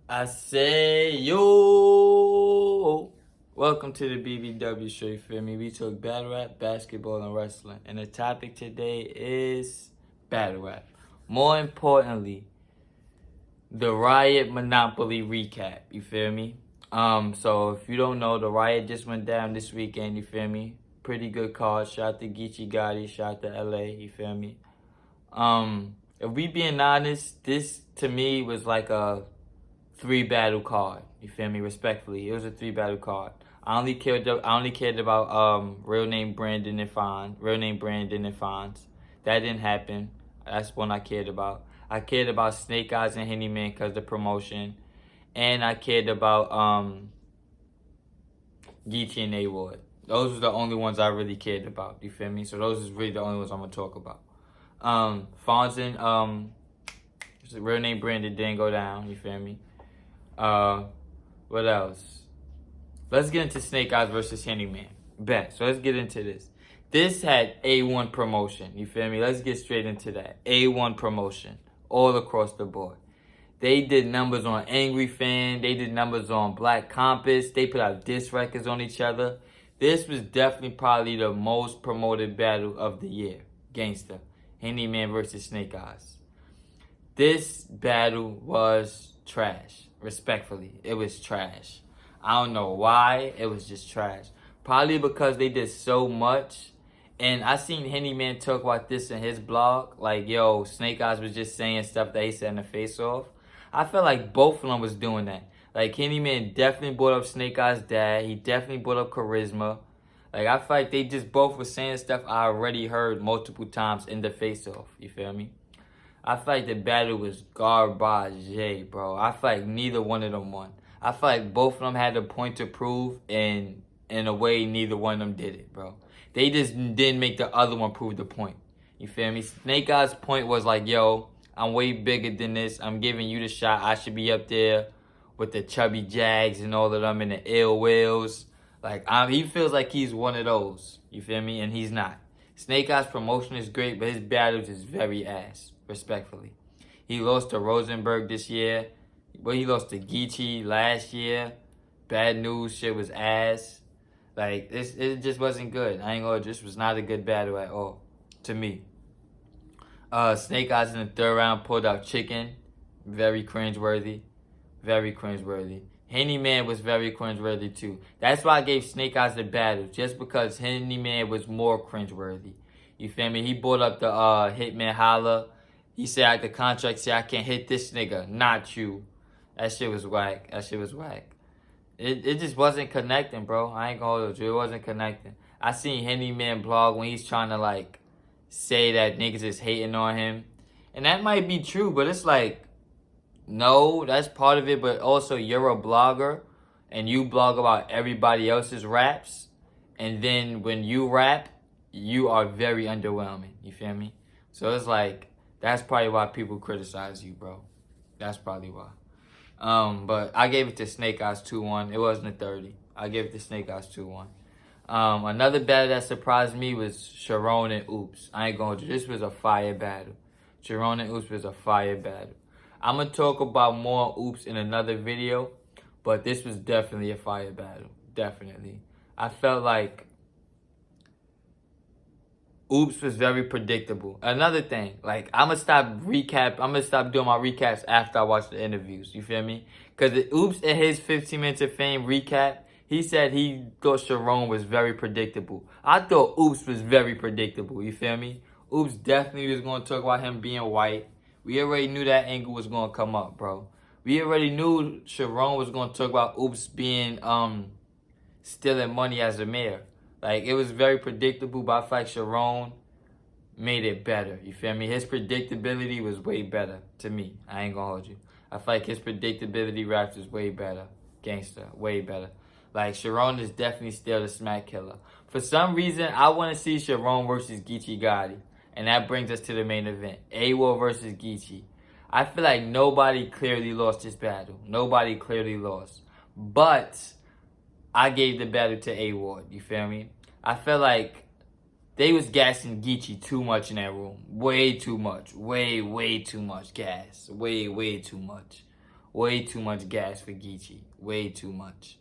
I say yo. Welcome to the BBW show. You feel me? We talk battle rap, basketball, and wrestling, and the topic today is battle rap. More importantly, the Riot Monopoly recap. You feel me? So if you don't know, the Riot just went down this weekend. You feel me? Pretty good card. Shout out to Geechi Gotti. Shout out to LA. You feel me? If we being honest, this to me was like a 3 battle card. You feel me? Respectfully, it was a 3 battle card. I only cared about real name Brandon and Fonz. That didn't happen. That's one I cared about. I cared about Snake Eyes and Henny Man because the promotion, and I cared about Geechi and A-Ward. Those were the only ones I really cared about. You feel me? So those is really the only ones I'm gonna talk about. Fonz and real name Brandon didn't go down. You feel me? What else? Let's get into Snake Eyes versus Henny Man. Bet. So let's get into this. This had A1 promotion. You feel me? Let's get straight into that. A1 promotion. All across the board. They did numbers on Angryfan. They did numbers on Black Compass. They put out diss records on each other. This was definitely probably the most promoted battle of the year. Gangsta. Henny Man versus Snake Eyes. This battle was trash. Respectfully, it was trash. I don't know why, it was just trash. Probably because they did so much. And I seen Henny Man talk about this in his blog. Like, yo, Snake Eyes was just saying stuff that he said in the face off. I felt like both of them was doing that. Like, Henny Man definitely brought up Snake Eyes' dad. He definitely brought up Charisma. Like, I feel like they just both were saying stuff I already heard multiple times in the face off. You feel me? I feel like the battle was garbage, bro. I feel like neither one of them won. I feel like both of them had a point to prove, and in a way, neither one of them did it, bro. They just didn't make the other one prove the point. You feel me? Snake Eyes' point was like, yo, I'm way bigger than this. I'm giving you the shot. I should be up there with the Chubby Jags and all of them and the Ill Wills. Like, he feels like he's one of those. You feel me? And he's not. Snake Eyes' promotion is great, but his battles is very ass. Respectfully. He lost to Rosenberg this year. But he lost to Geechi last year. Bad news shit was ass. Like, it just wasn't good. I ain't gonna, this was not a good battle at all. To me. Snake Eyes in the 3rd round pulled out Chicken. Very cringeworthy. Very cringeworthy. Henny Man was very cringeworthy too. That's why I gave Snake Eyes the battle. Just because Henny Man was more cringeworthy. You feel me? He brought up the Hitman Holla. He said at the contract, say I can't hit this nigga, not you. That shit was whack. That shit was whack. It just wasn't connecting, bro. I ain't gonna hold you. It wasn't connecting. I seen Henny Man blog when he's trying to like say that niggas is hating on him. And that might be true, but it's like, no, that's part of it, but also you're a blogger and you blog about everybody else's raps. And then when you rap, you are very underwhelming. You feel me? So it's like, that's probably why people criticize you, bro. That's probably why. But I gave it to Snake Eyes 2-1. It wasn't a 30. I gave it to Snake Eyes 2-1. Another battle that surprised me was Sharon and Oops. I ain't going to. This was a fire battle. Sharon and Oops was a fire battle. I'm going to talk about more Oops in another video, but this was definitely a fire battle. Definitely. I felt like Oops was very predictable. Another thing, like, I'm gonna stop doing my recaps after I watch the interviews. You feel me? Because Oops in his 15 Minutes of Fame recap, he said he thought Sharon was very predictable. I thought Oops was very predictable. You feel me? Oops definitely was gonna talk about him being white. We already knew that angle was gonna come up, bro. We already knew Sharon was gonna talk about Oops being stealing money as a mayor. Like, it was very predictable, but I feel like Sharon made it better. You feel me? His predictability was way better to me. I ain't gonna hold you. I feel like his predictability raps is way better. Gangster, way better. Like, Sharon is definitely still the smack killer. For some reason, I want to see Sharon versus Geechi Gotti. And that brings us to the main event. A-War versus Geechi. I feel like nobody clearly lost this battle. Nobody clearly lost. But I gave the battle to A-Ward, you feel me? I felt like they was gassing Geechi too much in that room. Way too much. Way too much gas. Way too much. way too much gas for Geechi. Way too much.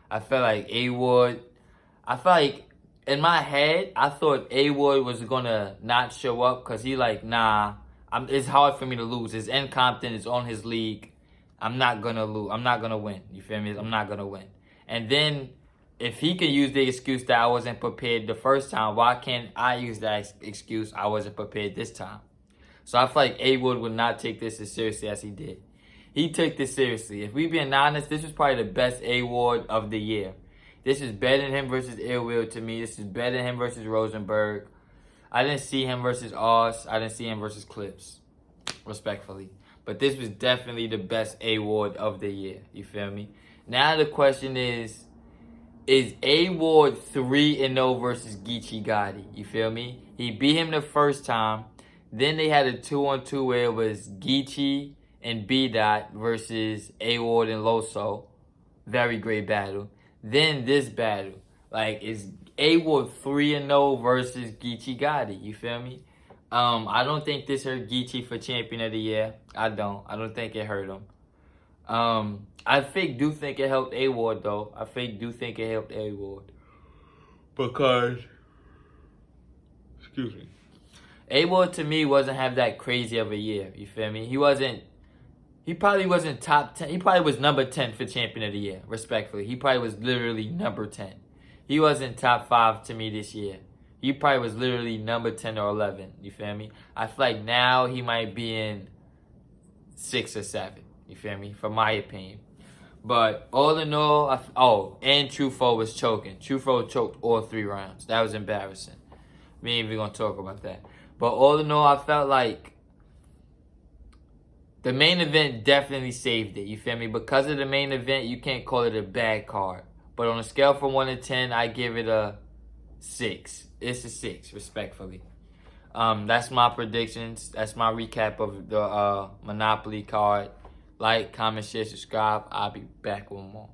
I felt like A-Ward, I felt like in my head, I thought A-Ward was gonna not show up because he like, nah, it's hard for me to lose. It's in Compton, it's on his league. I'm not gonna lose. I'm not gonna win. You feel me? I'm not gonna win. And then if he can use the excuse that I wasn't prepared the first time, why can't I use that excuse I wasn't prepared this time? So I feel like A-Wood would not take this as seriously as he did. He took this seriously. If we being honest, this was probably the best A-Ward of the year. This is better than him versus Ill Will to me. This is better than him versus Rosenberg. I didn't see him versus Oz. I didn't see him versus Clips, respectfully. But this was definitely the best A-Ward of the year. You feel me? Now the question is A-Ward 3-0 versus Geechi Gotti? You feel me? He beat him the first time. Then they had a 2-on-2 where it was Geechi and B-Dot versus A-Ward and Loso. Very great battle. Then this battle. Like, it's A-Ward 3-0 versus Geechi Gotti. You feel me? I don't think this hurt Geechi for champion of the year. I don't think it hurt him. I do think it helped A-Ward, though. Do think it helped A-Ward. Because, excuse me. A-Ward, to me, wasn't have that crazy of a year. You feel me? He probably wasn't top 10. He probably was number 10 for champion of the year, respectfully. He probably was literally number 10. He wasn't top 5 to me this year. He probably was literally number 10 or 11. You feel me? I feel like now he might be in 6 or 7. You feel me? For my opinion. But all in all, and Truffaut was choking. Truffaut choked all 3 rounds. That was embarrassing. We ain't even gonna talk about that. But all in all, I felt like the main event definitely saved it. You feel me? Because of the main event, you can't call it a bad card. But on a scale from 1 to 10, I give it a 6. It's a 6, respectfully. That's my predictions. That's my recap of the Monopoly card. Like, comment, share, subscribe. I'll be back with more.